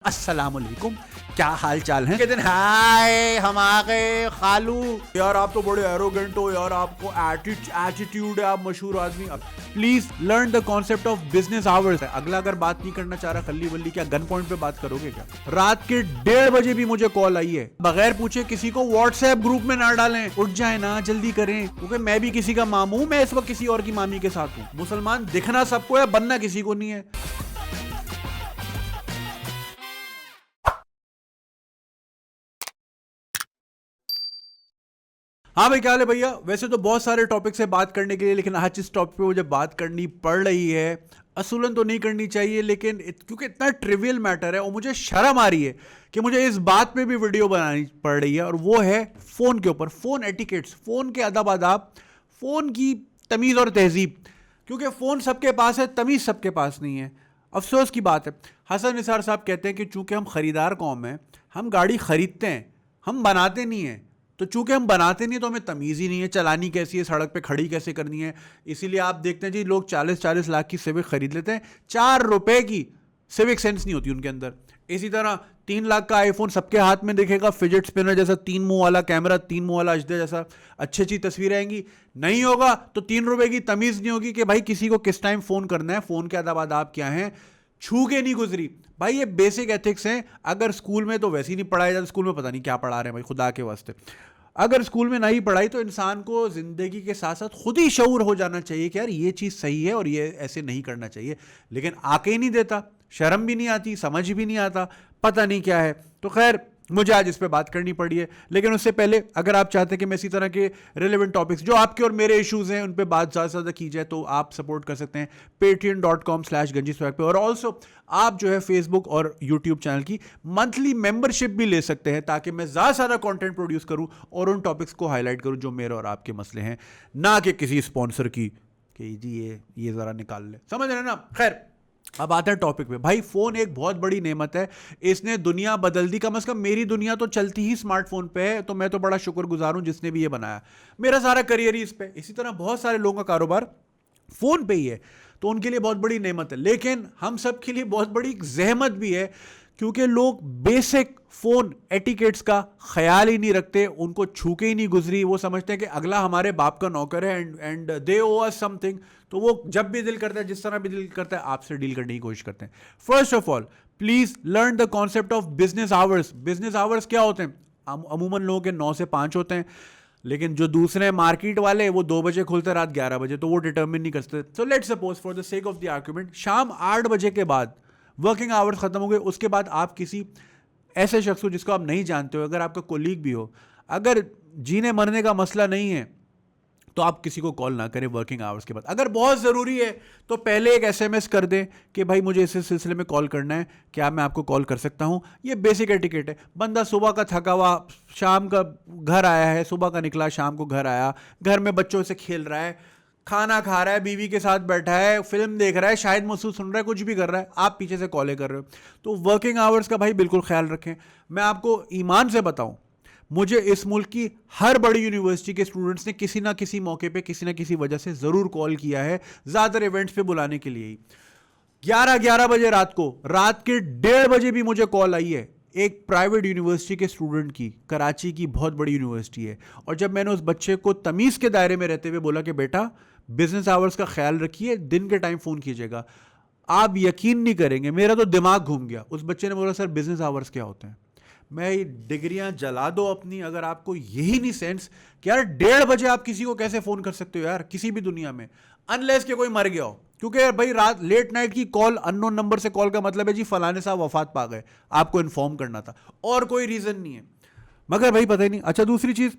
अस्सलाम वालेकुम, क्या हाल चाल है? कहते हैं हाय हम आ गए खालू। यार आप तो बड़े एरोगेंट हो यार, आपको एटीट्यूड है, आप मशहूर आदमी। Please learn the concept of business hours. अगला अगर बात नहीं करना चाह रहा खल्ली वल्ली, क्या गन पॉइंट पे बात करोगे क्या? रात के 1:30 बजे भी मुझे कॉल आई है, बगैर पूछे किसी को व्हाट्सएप ग्रुप में ना डालें, उठ जाए ना, जल्दी करें, क्योंकि मैं भी किसी का मामू, मैं इस वक्त किसी और की मामी के साथ हूँ। मुसलमान दिखना सबको है, बनना किसी को नहीं है। हाँ भाई, क्या हाल है भैया? वैसे तो बहुत सारे टॉपिक से बात करने के लिए, लेकिन आज इस टॉपिक पे मुझे बात करनी पड़ रही है। असूलन तो नहीं करनी चाहिए, लेकिन क्योंकि इतना ट्रिवियल मैटर है और मुझे शर्म आ रही है कि मुझे इस बात पे भी वीडियो बनानी पड़ रही है, और वो है फ़ोन के ऊपर, फ़ोन एटिकेट्स, फ़ोन के अदब आदाब, फ़ोन की तमीज़ और तहजीब। क्योंकि फ़ोन सबके पास है, तमीज़ सबके पास नहीं है। अफसोस की बात है। हसन निसार साहब कहते हैं कि चूंकि हम ख़रीदार कौम हैं, हम गाड़ी ख़रीदते हैं, हम बनाते नहीं हैं। तो चूंकि हम बनाते नहीं तो हमें तमीज़ ही नहीं है चलानी कैसी है, सड़क पे खड़ी कैसे करनी है। इसीलिए आप देखते हैं जी, लोग 40-40 लाख की सिविक खरीद लेते हैं, 4 रुपए की सिविक सेंस नहीं होती उनके अंदर। इसी तरह 3 लाख का आईफोन सबके हाथ में दिखेगा, फिजिट स्पिनर जैसा 3 मुंह वाला कैमरा, 3 मुंह वाला अजदे जैसा, अच्छी अच्छी तस्वीरें आएंगी। नहीं होगा तो 3 रुपए की तमीज़ नहीं होगी कि भाई किसी को किस टाइम फ़ोन करना है, फ़ोन के अदब आदाब क्या हैं, छू के नहीं गुजरी। भाई ये बेसिक एथिक्स हैं। अगर स्कूल में तो वैसे ही नहीं पढ़ाया जाता, स्कूल में पता नहीं क्या पढ़ा रहे हैं भाई, खुदा के वास्ते। अगर स्कूल में नहीं पढ़ाई तो इंसान को ज़िंदगी के साथ साथ खुद ही शऊर हो जाना चाहिए कि यार ये चीज़ सही है और ये ऐसे नहीं करना चाहिए। लेकिन आके ही नहीं देता, शर्म भी नहीं आती, समझ भी नहीं आता, पता नहीं क्या है। तो खैर, मुझे आज इस पे बात करनी पड़ी है। लेकिन उससे पहले अगर आप चाहते हैं कि मैं इसी तरह के रिलेवेंट टॉपिक्स जो आपके और मेरे इश्यूज़ हैं उन पे बात ज़्यादा से ज़्यादा की जाए, तो आप सपोर्ट कर सकते हैं patreon.com/ganjiswag पे। और ऑल्सो आप जो है फेसबुक और यूट्यूब चैनल की मंथली मेंबरशिप भी ले सकते हैं, ताकि मैं ज़्यादा से ज़्यादा कंटेंट प्रोड्यूस करूं और उन टॉपिक्स को हाईलाइट करूं जो मेरे और आपके मसले हैं, ना कि किसी स्पॉन्सर की कि जी ये ज़रा निकाल ले, समझ रहे हैं ना। खैर, अब आते हैं टॉपिक पे। भाई फ़ोन एक बहुत बड़ी नेमत है, इसने दुनिया बदल दी। कम से कम मेरी दुनिया तो चलती ही स्मार्टफोन पे है, तो मैं तो बड़ा शुक्रगुजार हूं जिसने भी ये बनाया। मेरा सारा करियर ही इस पे। इसी तरह बहुत सारे लोगों का कारोबार फ़ोन पे ही है, तो उनके लिए बहुत बड़ी नेमत है। लेकिन हम सब के लिए बहुत बड़ी जहमत भी है, क्योंकि लोग बेसिक फ़ोन एटिकेट्स का ख्याल ही नहीं रखते, उनको छू के ही नहीं गुजरी। वो समझते हैं कि अगला हमारे बाप का नौकर है and they O us something, तो वो जब भी दिल करता है, जिस तरह भी दिल करता है, आपसे डील करने की कोशिश करते हैं। First of all, please learn the concept of business hours. Business hours क्या होते हैं? अमूमन लोगों के 9 से 5 होते हैं, लेकिन जो दूसरे मार्केट वाले वो 2 बजे खुलते रात 11 बजे, तो वो डिटर्मिन नहीं कर सकते। So let's suppose for the sake of the argument, शाम 8 बजे के बाद वर्किंग आवर्स खत्म हो गए, उसके बाद आप किसी ऐसे शख्स को जिसको आप नहीं जानते हो, अगर आपका कोलीग भी हो, अगर जीने मरने का मसला नहीं है, तो आप किसी को कॉल ना करें वर्किंग आवर्स के बाद। अगर बहुत ज़रूरी है तो पहले एक एसएमएस कर दें कि भाई मुझे इस सिलसिले में कॉल करना है, क्या मैं आपको कॉल कर सकता हूं। ये बेसिक एटिकेट है। बंदा सुबह का थका हुआ शाम का घर आया है, सुबह का निकला शाम को घर आया, घर में बच्चों से खेल रहा है, खाना खा रहा है, बीवी के साथ बैठा है, फिल्म देख रहा है, शायद महसूस सुन रहा है, कुछ भी कर रहा है, आप पीछे से कॉलें कर रहे हो। तो वर्किंग आवर्स का भाई बिल्कुल ख्याल रखें। मैं आपको ईमान से बताऊं, मुझे इस मुल्क की हर बड़ी यूनिवर्सिटी के स्टूडेंट्स ने किसी ना किसी मौके पे किसी ना किसी वजह से ज़रूर कॉल किया है, ज़्यादातर इवेंट्स पे बुलाने के लिए ही। 11 बजे रात को, रात के 1:30 बजे भी मुझे कॉल आई है एक प्राइवेट यूनिवर्सिटी के स्टूडेंट की, कराची की बहुत बड़ी यूनिवर्सिटी है। और जब मैंने उस बच्चे को तमीज़ के दायरे में रहते हुए बोला कि बेटा बिजनेस आवर्स का ख्याल रखिए, दिन के टाइम फ़ोन कीजिएगा, आप यकीन नहीं करेंगे, मेरा तो दिमाग घूम गया। उस बच्चे ने बोला सर बिजनेस आवर्स क्या होते हैं? मैं डिग्रियां जला दो अपनी, अगर आपको यही नहीं सेंस कि यार 1:30 बजे आप किसी को कैसे फ़ोन कर सकते हो यार, किसी भी दुनिया में, अनलेस कि कोई मर गया हो। क्योंकि यार भाई रात लेट नाइट की कॉल, अननोन नंबर से कॉल का मतलब है जी फलाने साहब वफात पा गए, आपको इन्फॉर्म करना था, और कोई रीज़न नहीं है। मगर भाई पता ही नहीं। अच्छा, दूसरी चीज़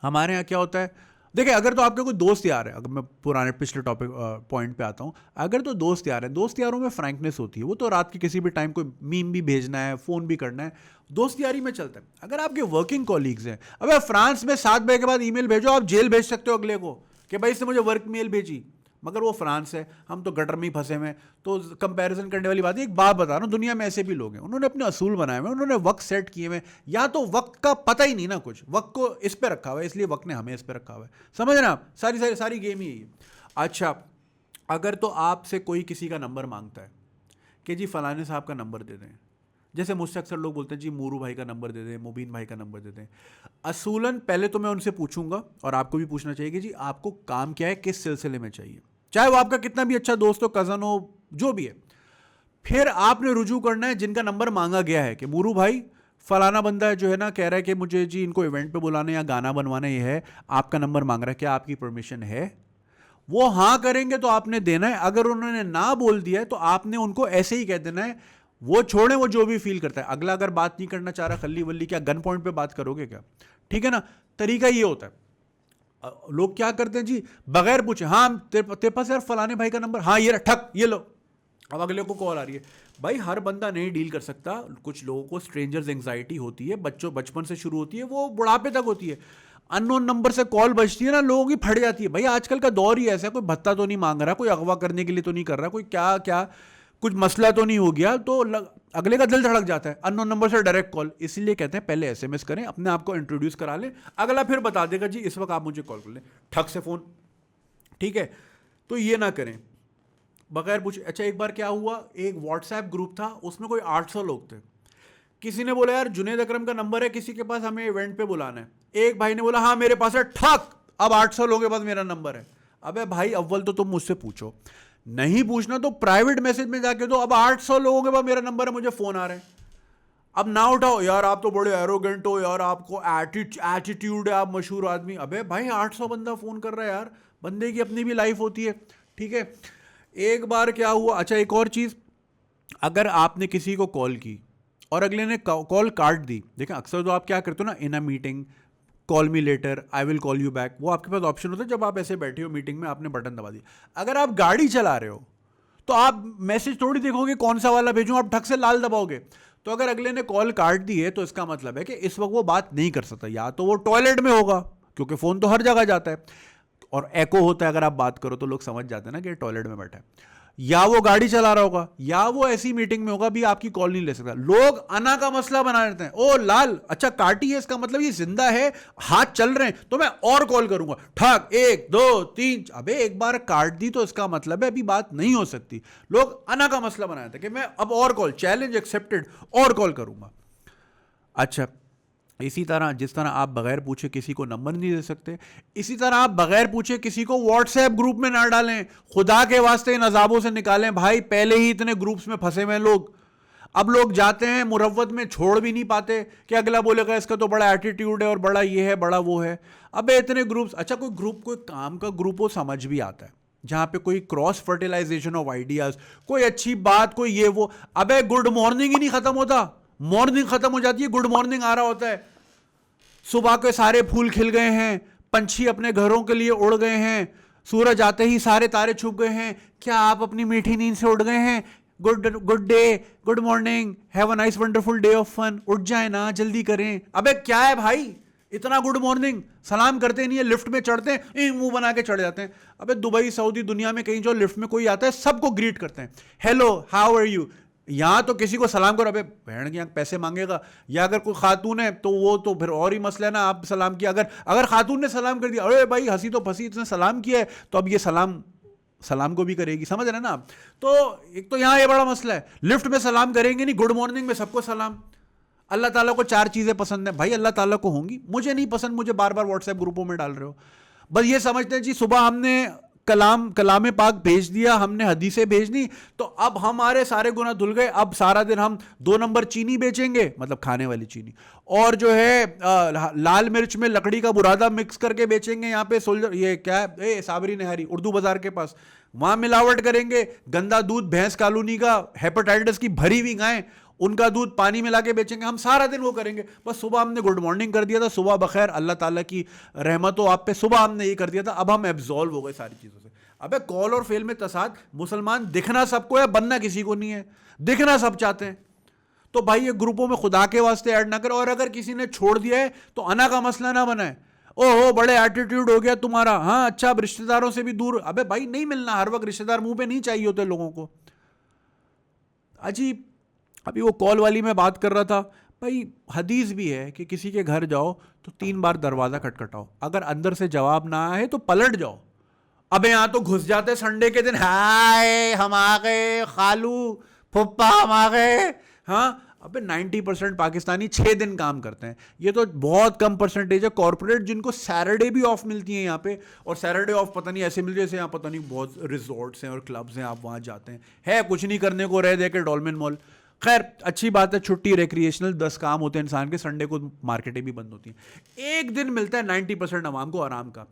हमारे यहाँ क्या होता है, देखिए अगर तो आपके कोई दोस्त यार है, अगर मैं पुराने पिछले टॉपिक पॉइंट पे आता हूँ, अगर तो दोस्त यार है, दोस्त यारों में फ्रैंकनेस होती है, वो तो रात के किसी भी टाइम कोई मीम भी भेजना है, फ़ोन भी करना है, दोस्त यारी में चलता है। अगर आपके वर्किंग कॉलीग्स हैं, अब फ्रांस में 7 बजे के बाद ईमेल भेजो, आप जेल भेज सकते हो अगले को कि भाई इसने मुझे वर्क मेल भेजी, मगर वो फ्रांस है, हम तो गटर में ही फंसे हुए हैं, तो कंपैरिजन करने वाली बात है। एक बात बता रहा हूँ, दुनिया में ऐसे भी लोग हैं, उन्होंने अपने असूल बनाए हुए, उन्होंने वक्त सेट किए हुए, या तो वक्त का पता ही नहीं ना कुछ, वक्त को इस पे रखा हुआ है, इसलिए वक्त ने हमें इस पे रखा हुआ है। समझ रहे हैं आप? सारी गेम ही यही है। अच्छा, अगर तो आपसे कोई किसी का नंबर मांगता है कि जी फलाने साहब का नंबर दे दें, जैसे मुझसे अक्सर लोग बोलते हैं जी मूरू भाई का नंबर दे दें, मुबीन भाई का नंबर दे दें। असूलन पहले तो मैं उनसे पूछूंगा, और आपको भी पूछना चाहिए कि जी आपको काम क्या है, किस सिलसिले में चाहिए, चाहे वो आपका कितना भी अच्छा दोस्त हो, कज़न हो, जो भी है। फिर आपने रुजू करना है जिनका नंबर मांगा गया है कि मूरू भाई फलाना बंदा जो है ना कह रहा है कि मुझे जी इनको इवेंट पे बुलाना या गाना बनवाना ये है, आपका नंबर मांग रहा है, क्या आपकी परमिशन है? वो हाँ करेंगे तो आपने देना है, अगर उन्होंने ना बोल दिया है तो आपने उनको ऐसे ही कह देना है। वो छोड़े वो जो भी फील करता है, अगला अगर बात नहीं करना चाह रहा खल्ली वल्ली, क्या गन पॉइंट पे बात करोगे क्या? ठीक है ना, तरीका ये होता है। लोग क्या करते हैं जी, बगैर पूछे, हाँ तेरे पास यार फलाने भाई का नंबर, हाँ ये ठक ये लो, अब अगले को कॉल आ रही है। भाई हर बंदा नहीं डील कर सकता, कुछ लोगों को स्ट्रेंजर्स एंग्जाइटी होती है, बच्चों बचपन से शुरू होती है, वो बुढ़ापे तक होती है। अननोन नंबर से कॉल बजती है ना, लोगों की फट जाती है। भाई आजकल का दौर ही ऐसा है, कोई भत्ता तो नहीं मांग रहा, कोई अगवा करने के लिए तो नहीं कर रहा, कोई क्या क्या कुछ मसला तो नहीं हो गया, तो अगले का दिल धड़क जाता है। अननोन नंबर से डायरेक्ट कॉल, इसलिए कहते हैं पहले एसएमएस करें, अपने आप को इंट्रोड्यूस करा लें, अगला फिर बता देगा जी इस वक्त आप मुझे कॉल कर लें, ठग से फ़ोन। ठीक है, तो ये ना करें बगैर पूछे। अच्छा एक बार क्या हुआ, एक व्हाट्सएप ग्रुप था, उसमें कोई 800 लोग थे। किसी ने बोला यार जुनेद अकरम का नंबर है किसी के पास, हमें इवेंट पे बुलाना है। एक भाई ने बोला हाँ मेरे पास है, ठक अब 800 लोगों के पास मेरा नंबर है। अबे भाई अव्वल तो तुम मुझसे पूछो, नहीं पूछना तो प्राइवेट मैसेज में जाके दो, अब 800 लोगों के पास मेरा नंबर है, मुझे फोन आ रहे हैं। अब ना उठाओ यार, आप तो बड़े एरोगेंट हो यार, आपको एटीट्यूड है, आप मशहूर आदमी। अबे भाई 800 बंदा फोन कर रहा है यार, बंदे की अपनी भी लाइफ होती है। ठीक है, एक बार क्या हुआ, अच्छा एक और चीज़, अगर आपने किसी को कॉल की और अगले ने कॉल काट दी, देखें अक्सर तो आप क्या करते हो ना, in a meeting call me later, I will call you back, वो आपके पास ऑप्शन होता है जब आप ऐसे बैठे हो मीटिंग में, आपने बटन दबा दिया। अगर आप गाड़ी चला रहे हो तो आप मैसेज थोड़ी देखोगे कौन सा वाला भेजूं, आप ठक से लाल दबाओगे। तो अगर अगले ने कॉल काट दी है तो इसका मतलब है कि इस वक्त वो बात नहीं कर सकता, या तो वो टॉयलेट में होगा, क्योंकि फ़ोन तो हर जगह जाता है और एको होता है, अगर आप बात करो तो लोग समझ जाते हैं ना कि टॉयलेट में बैठा है, या वो गाड़ी चला रहा होगा, या वो ऐसी मीटिंग में होगा भी आपकी कॉल नहीं ले सकता। लोग अना का मसला बना देते हैं, ओ लाल अच्छा काटी है, इसका मतलब ये जिंदा है, हाथ चल रहे हैं तो मैं और कॉल करूंगा, ठक 1 2 3। अबे एक बार काट दी तो इसका मतलब है अभी बात नहीं हो सकती। लोग अना का मसला बना देते हैं कि मैं अब और कॉल, चैलेंज एक्सेप्टेड, और कॉल करूंगा। अच्छा इसी तरह जिस तरह आप बगैर पूछे किसी को नंबर नहीं दे सकते, इसी तरह आप बगैर पूछे किसी को व्हाट्सएप ग्रुप में ना डालें। खुदा के वास्ते इन अजाबों से निकालें भाई, पहले ही इतने ग्रुप्स में फंसे हुए लोग। अब लोग जाते हैं मुरव्वत में, छोड़ भी नहीं पाते कि अगला बोलेगा इसका तो बड़ा एटीट्यूड है और बड़ा ये है बड़ा वो है। अबे इतने ग्रुप्स, अच्छा कोई ग्रुप कोई काम का ग्रुप हो समझ भी आता है, जहां पे कोई क्रॉस फर्टिलाइजेशन ऑफ आइडियाज, कोई अच्छी बात, कोई ये वो। अबे गुड मॉर्निंग ही नहीं खत्म होता, मॉर्निंग खत्म हो जाती है, गुड मॉर्निंग आ रहा होता है। सुबह के सारे फूल खिल गए हैं, पंछी अपने घरों के लिए उड़ गए हैं, सूरज आते ही सारे तारे छुप गए हैं, क्या आप अपनी मीठी नींद से उड़ गए हैं? Good day, good morning, have a nice wonderful day of fun, उठ जाए ना, जल्दी करें। अबे क्या है भाई इतना गुड मॉर्निंग, सलाम करते नहीं है, लिफ्ट में चढ़ते हैं मुंह बना के चढ़ जाते हैं। अबे दुबई सऊदी दुनिया में कहीं जो लिफ्ट में कोई आता है सबको ग्रीट करते हैं, हेलो हाउ आर यू। यहाँ तो किसी को सलाम करो, अबे बहन के पैसे मांगेगा। या अगर कोई खातून है तो वो तो फिर और ही मसला है ना, आप सलाम किया, अगर खातून ने सलाम कर दिया, अरे भाई हंसी तो फंसी, इसने सलाम किया है तो अब ये सलाम को भी करेगी, समझ रहे ना आप। तो एक तो यहाँ ये बड़ा मसला है, लिफ्ट में सलाम करेंगे नहीं, गुड मॉर्निंग में सबको सलाम। अल्लाह ताला को 4 चीज़ें पसंद है भाई, अल्लाह ताला को होंगी, मुझे नहीं पसंद, मुझे बार बार व्हाट्सएप ग्रुपों में डाल रहे हो। बस ये समझते हैं जी सुबह हमने कलाम पाक भेज दिया, हमने हदीसें भेज दी, तो अब हमारे सारे गुनाह धुल गए। अब सारा दिन हम 2 नंबर चीनी बेचेंगे, मतलब खाने वाली चीनी, और जो है लाल मिर्च में लकड़ी का बुरादा मिक्स करके बेचेंगे। यहाँ पे सोल्जर ये क्या है, साबरी नहरी उर्दू बाजार के पास, वहां मिलावट करेंगे। गंदा दूध भैंस कॉलोनी का, हेपेटाइटिस की भरी हुई गायें, उनका दूध पानी मिला के बेचेंगे। हम सारा दिन वो करेंगे। बस सुबह हमने गुड मॉर्निंग कर दिया था, सुबह बखैर, अल्लाह ताला की रहमत हो आप पे, सुबह हमने ये कर दिया था, अब हम एब्जॉल्व हो गए सारी चीज़ों से। अबे कॉल और फेल में तसाद, मुसलमान दिखना सबको है, बनना किसी को नहीं है, दिखना सब चाहते हैं। तो भाई ये ग्रुपों में खुदा के वास्ते ऐड ना करें, और अगर किसी ने छोड़ दिया है तो अना का मसला ना बनाए, ओहो बड़े एटीट्यूड हो गया तुम्हारा, हाँ अच्छा अब रिश्तेदारों से भी दूर। अबे भाई नहीं मिलना हर वक्त, रिश्तेदार मुंह पे नहीं चाहिए होते लोगों को। अजीब। अभी वो कॉल वाली में बात कर रहा था, भाई हदीस भी है कि किसी के घर जाओ तो 3 बार दरवाज़ा खटखटाओ, अगर अंदर से जवाब ना आए तो पलट जाओ। अबे यहाँ तो घुस जाते संडे के दिन, हाय हम आ गए, खालू फुप्पा हम आ गए, हाँ अबे 90% पाकिस्तानी 6 दिन काम करते हैं, ये तो बहुत कम परसेंटेज है कॉर्पोरेट जिनको सैटरडे भी ऑफ मिलती है यहाँ पे, और सैटरडे ऑफ पता नहीं ऐसे मिलती है जैसे यहाँ पता नहीं बहुत रिजॉर्ट्स हैं और क्लब्स हैं, आप वहाँ जाते हैं, है कुछ नहीं करने को, रह दे के डॉल्मेन मॉल। खैर अच्छी बात है, छुट्टी रिक्रिएशनल 10 काम होते हैं इंसान के, संडे को मार्केटें भी बंद होती हैं, एक दिन मिलता है 90% आवाम को आराम का।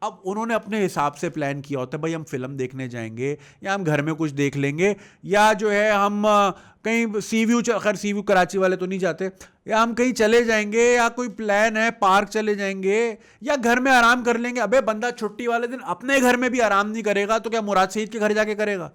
अब उन्होंने अपने हिसाब से प्लान किया होता है, भाई हम फिल्म देखने जाएंगे या हम घर में कुछ देख लेंगे, या जो है हम कहीं सी व्यू, खैर सी व्यू कराची वाले तो नहीं जाते, या हम कहीं चले जाएंगे, या कोई प्लान है पार्क चले जाएंगे, या घर में आराम कर लेंगे। अबे बंदा छुट्टी वाले दिन अपने घर में भी आराम नहीं करेगा तो क्या मुराद सईद के घर जाके करेगा?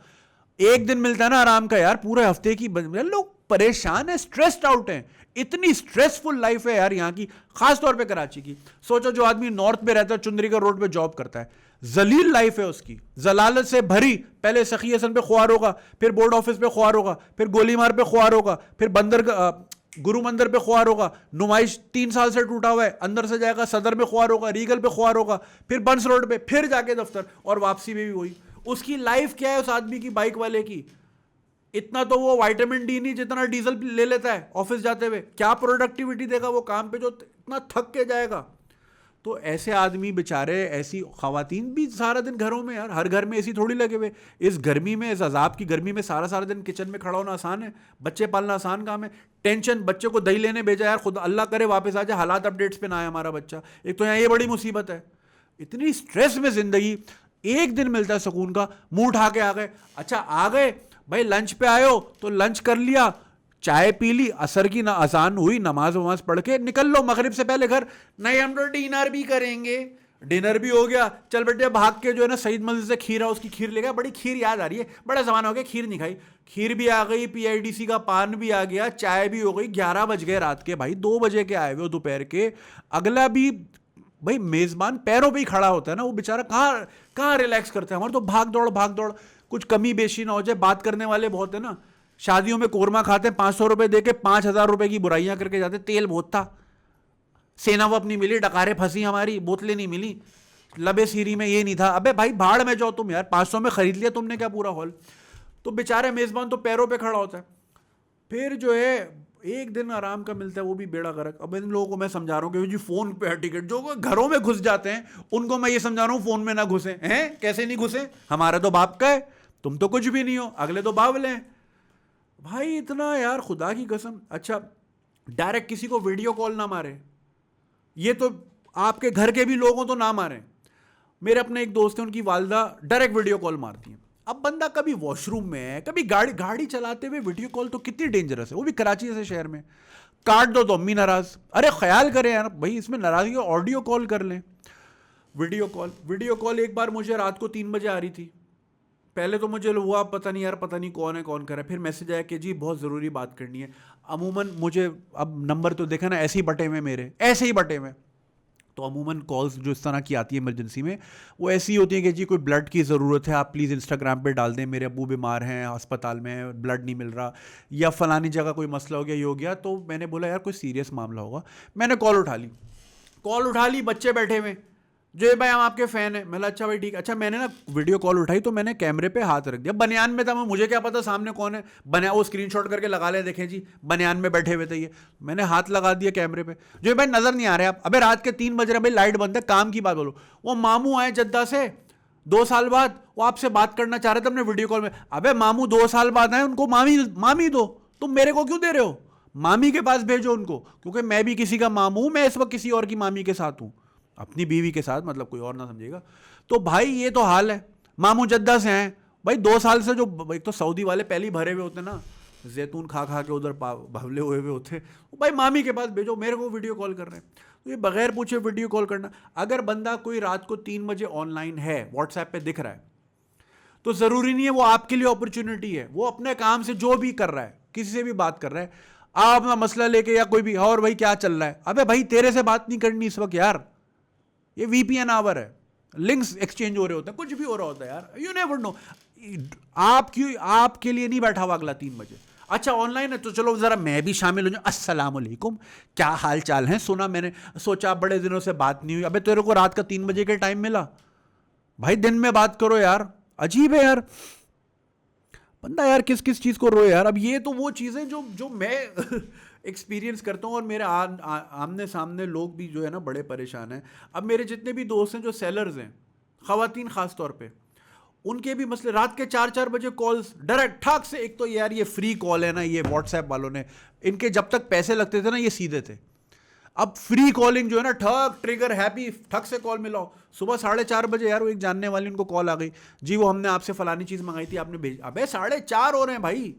एक दिन मिलता है ना आराम का यार, पूरे हफ्ते की लोग परेशान है, स्ट्रेस्ड आउट हैं, इतनी स्ट्रेसफुल लाइफ है यार यहाँ की, खास तौर पे कराची की। सोचो जो आदमी नॉर्थ में रहता है, चुंदरीगढ़ रोड पे जॉब करता है, जलील लाइफ है उसकी, जलालत से भरी, पहले सखी हसन पे ख्वार होगा, फिर बोर्ड ऑफिस पे ख्वार होगा, फिर गोलीमार पे ख्वार होगा, फिर बंदर गुरु मंदिर पे ख्वार होगा, नुमाइश 3 साल से टूटा हुआ है, अंदर से जाएगा सदर में ख्वार होगा, रीगल पे ख्वार होगा, फिर बंस रोड पे, फिर जाके दफ्तर, और वापसी में भी वही। उसकी लाइफ क्या है उस आदमी की, बाइक वाले की? इतना तो वो विटामिन डी नहीं जितना डीजल ले लेता है ऑफिस जाते हुए, क्या प्रोडक्टिविटी देगा वो काम पे जो इतना थक के जाएगा? तो ऐसे आदमी बेचारे, ऐसी खवातीन भी सारा दिन घरों में यार, हर घर में एसी थोड़ी लगे हुए, इस गर्मी में, इस अजाब की गर्मी में सारा सारा दिन किचन में खड़ा होना आसान है? बच्चे पालना आसान काम है? टेंशन, बच्चे को दही लेने भेजा यार, खुद अल्लाह करे वापस आ जाए, हालात अपडेट्स पे ना आए हमारा बच्चा, एक तो यहाँ ये बड़ी मुसीबत है, इतनी स्ट्रेस में जिंदगी। एक दिन मिलता है सुकून का, मुंह उठा के आ गए, अच्छा आ गए भाई, लंच पे आयो तो लंच कर लिया, चाय पी ली, असर की ना अजान हुई, नमाज वमाज पढ़ के निकल लो मगरिब से पहले घर, नहीं हम तो डिनर भी करेंगे, डिनर भी हो गया, चल बेटे भाग के जो है ना सईद मस्जिद से खीर हाउस की खीर ले गया, बड़ी खीर याद आ रही है, बड़ा जमाना हो गया खीर नहीं खाई, खीर भी आ गई, PIDC का पान भी आ गया, चाय भी हो गई, 11 बज गए रात के, भाई 2 बजे के आए हुए दोपहर के, अगला भी भाई मेजबान पैरों पे ही खड़ा होता है ना, वो बेचारा कहाँ रिलैक्स करता है, हमारे तो भाग दौड़, कुछ कमी बेशी ना हो जाए। बात करने वाले बहुत है ना, शादियों में कोरमा खाते हैं 500 रुपए दे के, 5000 रुपए की बुराइयां करके जाते, तेल बहुत था, सेना वप नहीं मिली, डकारे फंसी हमारी, बोतलें नहीं मिली, लबे सीरी में ये नहीं था। अबे भाई भाड़ में जाओ तुम यार, 500 में खरीद लिया तुमने क्या पूरा हॉल? तो बेचारे मेजबान तो पैरों पे खड़ा होता है। फिर जो है एक दिन आराम का मिलता है, वो भी बेड़ा गर्क। अब इन लोगों को मैं समझा रहा हूँ कि जी फोन पे है टिकट, जो घरों में घुस जाते हैं उनको मैं ये समझा रहा हूँ फोन में ना घुसे हैं। कैसे नहीं घुसे? हमारा तो बाप का है, तुम तो कुछ भी नहीं हो, अगले तो बावले हैं भाई। इतना यार खुदा की कसम। अच्छा डायरेक्ट किसी को वीडियो कॉल ना मारे, ये तो आपके घर के भी लोगों तो ना मारे। मेरे अपने एक दोस्त हैं, उनकी वालदा डायरेक्ट वीडियो कॉल मारती हैं। अब बंदा कभी वॉशरूम में है, कभी गाड़ी चलाते हुए वीडियो कॉल तो कितनी डेंजरस है, वो भी कराची जैसे शहर में। काट दो तो अम्मी नाराज, अरे ख्याल करें यार भाई, इसमें नाराजगी, ऑडियो कॉल कर लें। वीडियो कॉल एक बार मुझे रात को 3 बजे आ रही थी। पहले तो मुझे हुआ पता नहीं यार, पता नहीं कौन है कौन कर रहा है, फिर मैसेज आया कि जी बहुत ज़रूरी बात करनी है। अमूमन मुझे अब नंबर तो देखा ना, ऐसे ही बटे में, मेरे ऐसे ही बटे में, तो अमूमन कॉल्स जो इस तरह की आती है इमरजेंसी में, वो ऐसी होती है कि जी कोई ब्लड की ज़रूरत है, आप प्लीज़ इंस्टाग्राम पे डाल दें, मेरे अब्बू बीमार हैं, अस्पताल में, ब्लड नहीं मिल रहा, या फलानी जगह कोई मसला हो गया, ये हो गया। तो मैंने बोला यार कोई सीरियस मामला होगा। मैंने कॉल उठा ली, बच्चे बैठे हुए, जो भाई हम आपके फ़ैन हैं। मैंने अच्छा भाई ठीक। अच्छा मैंने ना वीडियो कॉल उठाई तो मैंने कैमरे पे हाथ रख दिया, बनियान में था मैं, मुझे क्या पता सामने कौन है, बनियान वो स्क्रीनशॉट करके लगा ले, देखें जी बनियान में बैठे हुए थे ये। मैंने हाथ लगा दिया कैमरे पे, जो भाई नज़र नहीं आ रहे आप। अबे रात के 3 बज रहे भाई, लाइट बंद है, काम की बात बोलो। वो मामू आए जद्दा से 2 साल बाद, वो आपसे बात करना चाह रहे थे अपने वीडियो कॉल में। अबे मामू 2 साल बाद आए, उनको मामी दो, तुम मेरे को क्यों दे रहे हो? मामी के पास भेजो उनको, क्योंकि मैं भी किसी का मामू, मैं इस वक्त किसी और की मामी के साथ हूँ, अपनी बीवी के साथ, मतलब कोई और ना समझेगा। तो भाई ये तो हाल है। मामू जद्दा से हैं भाई, 2 साल से, जो एक तो सऊदी वाले पहले ही भरे हुए होते ना, जैतून खा के उधर भवले हुए होते, भाई मामी के पास भेजो, मेरे को वीडियो कॉल कर रहे हैं। तो ये बगैर पूछे वीडियो कॉल करना। अगर बंदा कोई रात को 3 बजे ऑनलाइन है, व्हाट्सएप पे दिख रहा है, तो ज़रूरी नहीं है वो आपके लिए अपॉर्चुनिटी है। वो अपने काम से जो भी कर रहा है, किसी से भी बात कर रहा है, आप अपना मसला लेके या कोई भी, और भाई क्या चल रहा है, अबे भाई तेरे से बात नहीं करनी इस वक्त यार, ये VPN आवर है, लिंक्स एक्सचेंज हो रहे होते हैं, कुछ भी हो रहा होता है यार, यू नेवर नो। आपके लिए नहीं बैठा हुआ अगला 3 बजे। अच्छा ऑनलाइन है तो चलो जरा मैं भी शामिल हो जाऊं, अस्सलाम वालेकुम, क्या हाल चाल है, सुना मैंने, सोचा बड़े दिनों से बात नहीं हुई। अबे तेरे को रात का 3 बजे के टाइम मिला, भाई दिन में बात करो यार, अजीब है यार। बंदा यार किस किस चीज़ को रोए यार। अब ये तो वो चीज़ें जो जो मैं एक्सपीरियंस करता हूँ, और मेरे आमने सामने लोग भी जो है ना बड़े परेशान हैं। अब मेरे जितने भी दोस्त हैं जो सेलर्स हैं, ख़वातीन ख़ास तौर पे, उनके भी मसले, रात के 4-4 बजे कॉल्स डायरेक्ट ठाक से। एक तो यार ये फ्री कॉल है ना, ये व्हाट्सएप वालों ने, इनके जब तक पैसे लगते थे ना ये सीधे थे। अब फ्री कॉलिंग जो है ना, ठक ट्रिगर हैप्पी, ठक से कॉल मिलाओ। सुबह 4:30 बजे यार वो एक जानने वाली उनको कॉल आ गई, जी वो हमने आपसे फलानी चीज़ मंगाई थी, आपने भेज। अबे 4:30 हो रहे हैं भाई,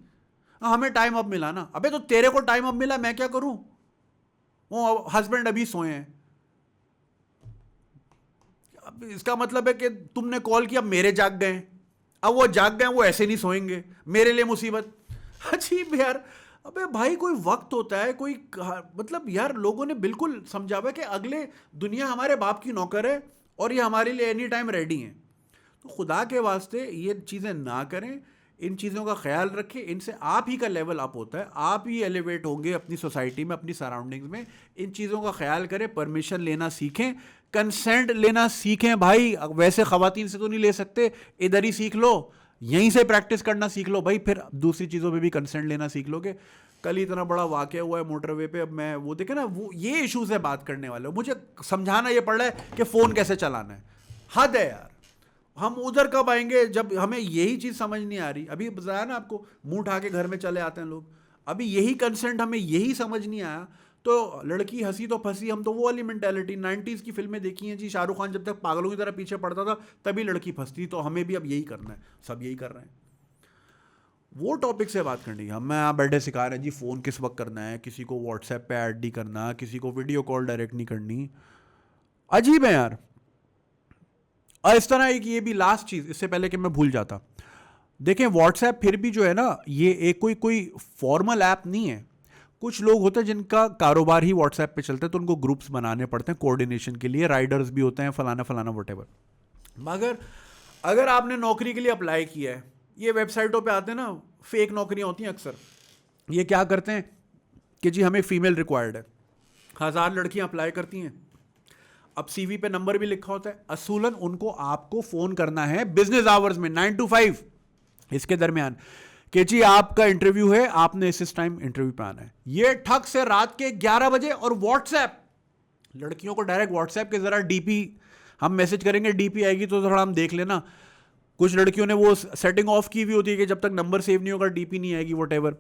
हमें टाइम अब मिला ना। अबे तो तेरे को टाइम अब मिला, मैं क्या करूं? वो हस्बैंड अभी सोए हैं। अब इसका मतलब है कि तुमने कॉल किया, मेरे जाग गए, अब वो जाग गए, वो ऐसे नहीं सोएंगे, मेरे लिए मुसीबत। अजीब यार। अबे भाई कोई वक्त होता है, कोई मतलब यार लोगों ने बिल्कुल समझा हुआ है कि अगले दुनिया हमारे बाप की नौकर है और ये हमारे लिए एनी टाइम रेडी हैं। तो खुदा के वास्ते ये चीज़ें ना करें, इन चीज़ों का ख्याल रखें। इनसे आप ही का लेवल अप होता है, आप ही एलिवेट होंगे अपनी सोसाइटी में, अपनी सराउंडिंग्स में। इन चीज़ों का ख्याल करें, परमिशन लेना सीखें, कंसेंट लेना सीखें भाई। वैसे ख़वातीन से तो नहीं ले सकते, इधर ही सीख लो, यहीं से प्रैक्टिस करना सीख लो भाई, फिर दूसरी चीज़ों पे भी कंसेंट लेना सीख लोगे। कल ही इतना बड़ा वाक़या हुआ है मोटरवे पे। अब मैं वो देखे ना, वो ये इश्यूज़ है बात करने वाले, मुझे समझाना ये पड़ रहा है कि फ़ोन कैसे चलाना है। हद है यार। हम उधर कब आएंगे जब हमें यही चीज़ समझ नहीं आ रही? अभी बताया ना आपको, मुंह उठा के घर में चले आते हैं लोग। अभी यही कंसेंट हमें यही समझ नहीं आया, तो लड़की हंसी तो फंसी। हम तो वो वाली मेंटेलिटी 90s की फिल्में देखी हैं जी, शाहरुख खान जब तक पागलों की तरह पीछे पड़ता था तभी लड़की फंसती। तो हमें भी अब यही करना है, सब यही कर रहे हैं। वो टॉपिक से बात करनी है। हम यहाँ बैठे सिखा रहे हैं जी फ़ोन किस वक्त करना है, किसी को व्हाट्सएप पे ऐड नहीं करना, किसी को वीडियो कॉल डायरेक्ट नहीं करनी। अजीब है यार। और इस तरह एक ये भी लास्ट चीज़, इससे पहले कि मैं भूल जाता, देखें व्हाट्सएप फिर भी जो है ना, ये एक कोई फॉर्मल ऐप नहीं है। कुछ लोग होते हैं जिनका कारोबार ही व्हाट्सएप पे चलता है, तो उनको ग्रुप्स बनाने पड़ते हैं कोऑर्डिनेशन के लिए, राइडर्स भी होते हैं, फलाना फलाना वटेवर। मगर अगर आपने नौकरी के लिए अप्लाई किया है, ये वेबसाइटों पे आते हैं ना, फेक नौकरियां होती हैं अक्सर। ये क्या करते हैं कि जी हमें फीमेल रिक्वायर्ड है, 1000 लड़कियां अप्लाई करती हैं। अब सीवी पे नंबर भी लिखा होता है। असूलन उनको आपको फ़ोन करना है बिजनेस आवर्स में, 9 to 5 इसके दरमियान, कि जी आपका इंटरव्यू है, आपने इस टाइम इंटरव्यू पे आना है। ये ठग से रात के 11 बजे। और व्हाट्सएप, लड़कियों को डायरेक्ट व्हाट्सएप के ज़रा डीपी, हम मैसेज करेंगे डीपी आएगी तो थोड़ा हम देख लेना। कुछ लड़कियों ने वो सेटिंग ऑफ की हुई होती है कि जब तक नंबर सेव नहीं होगा डीपी नहीं आएगी, वॉटेवर।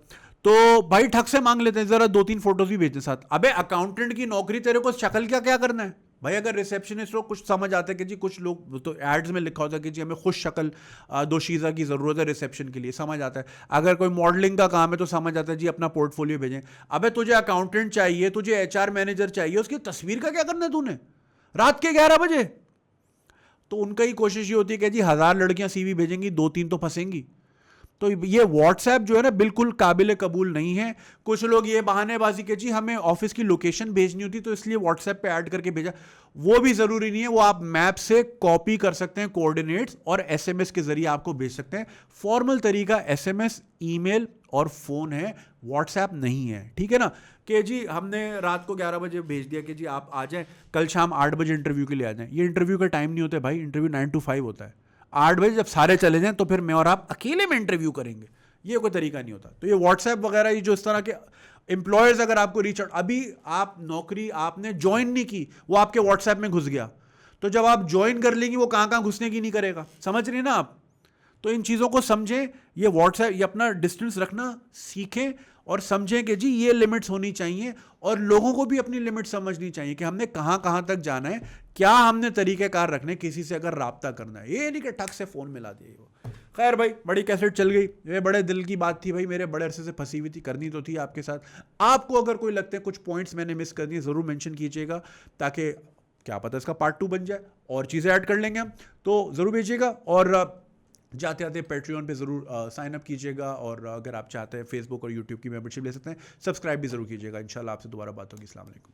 तो भाई ठग से मांग लेते हैं, ज़रा 2-3 फोटोज भी भेजने साथ। अबे अकाउंटेंट की नौकरी, तेरे को शक्ल क्या क्या करना है भाई? अगर रिसेप्शनिस्ट हो, कुछ समझ आता है कि जी, कुछ लोग तो एड्स में लिखा होता है कि जी हमें खुश शक्ल दोशीज़ा की ज़रूरत है रिसेप्शन के लिए, समझ आता है। अगर कोई मॉडलिंग का काम है तो समझ आता है जी अपना पोर्टफोलियो भेजें। अबे तुझे अकाउंटेंट चाहिए, तुझे एचआर मैनेजर चाहिए, उसकी तस्वीर का क्या करना है तूने रात के 11 बजे? तो उनका ही कोशिश ये होती है कि जी 1000 लड़कियां सीवी भेजेंगी, 2-3 तो फंसेंगी। तो ये व्हाट्सएप जो है ना बिल्कुल काबिल कबूल नहीं है। कुछ लोग ये बहानेबाजी के जी हमें ऑफिस की लोकेशन भेजनी होती तो इसलिए व्हाट्सएप पे ऐड करके भेजा, वो भी ज़रूरी नहीं है। वो आप मैप से कॉपी कर सकते हैं कोऑर्डिनेट्स, और एसएमएस के जरिए आपको भेज सकते हैं। फॉर्मल तरीका एसएमएस, ईमेल और फ़ोन है, व्हाट्सएप नहीं है, ठीक है ना? कि जी हमने रात को 11 बजे भेज दिया कि जी आप आ जाएं, कल शाम 8 बजे इंटरव्यू के लिए आ जाएं। ये इंटरव्यू का टाइम नहीं होता है भाई, इंटरव्यू 9 to 5 होता है। 8 बजे जब सारे चले जाएं तो फिर मैं और आप अकेले में इंटरव्यू करेंगे, ये कोई तरीका नहीं होता। तो ये व्हाट्सएप वगैरह, ये जो इस तरह के एम्प्लॉयर्स अगर आपको रीच आउट, अभी आप नौकरी आपने ज्वाइन नहीं की, वो आपके व्हाट्सएप में घुस गया, तो जब आप ज्वाइन कर लेंगी वो कहाँ कहाँ घुसने की नहीं करेगा, समझ रही ना आप? तो इन चीज़ों को समझें। ये व्हाट्सएप, ये अपना डिस्टेंस रखना सीखें और समझें कि जी ये लिमिट्स होनी चाहिए, और लोगों को भी अपनी लिमिट समझनी चाहिए कि हमने कहाँ कहाँ तक जाना है, क्या हमने तरीक़ेकार रखने किसी से अगर राब्ता करना है। ये नहीं कि ठग से फ़ोन मिला दिए वो। खैर भाई, बड़ी कैसेट चल गई, ये बड़े दिल की बात थी भाई, मेरे बड़े अरसे से फंसी हुई थी, करनी तो थी आपके साथ। आपको अगर कोई लगता है कुछ पॉइंट्स मैंने मिस कर दिए, ज़रूर मेंशन कीजिएगा, ताकि क्या पता इसका पार्ट 2 बन जाए और चीज़ें ऐड कर लेंगे हम। तो ज़रूर भेजिएगा, और जाते आते पेट्रियन पे ज़रूर साइन अप कीजिएगा, और अगर आप चाहते हैं फेसबुक और यूट्यूब की मेंबरशिप ले सकते हैं। सब्सक्राइब भी ज़रूर कीजिएगा। इंशाल्लाह आपसे दोबारा बात होगी। अस्सलाम वालेकुम।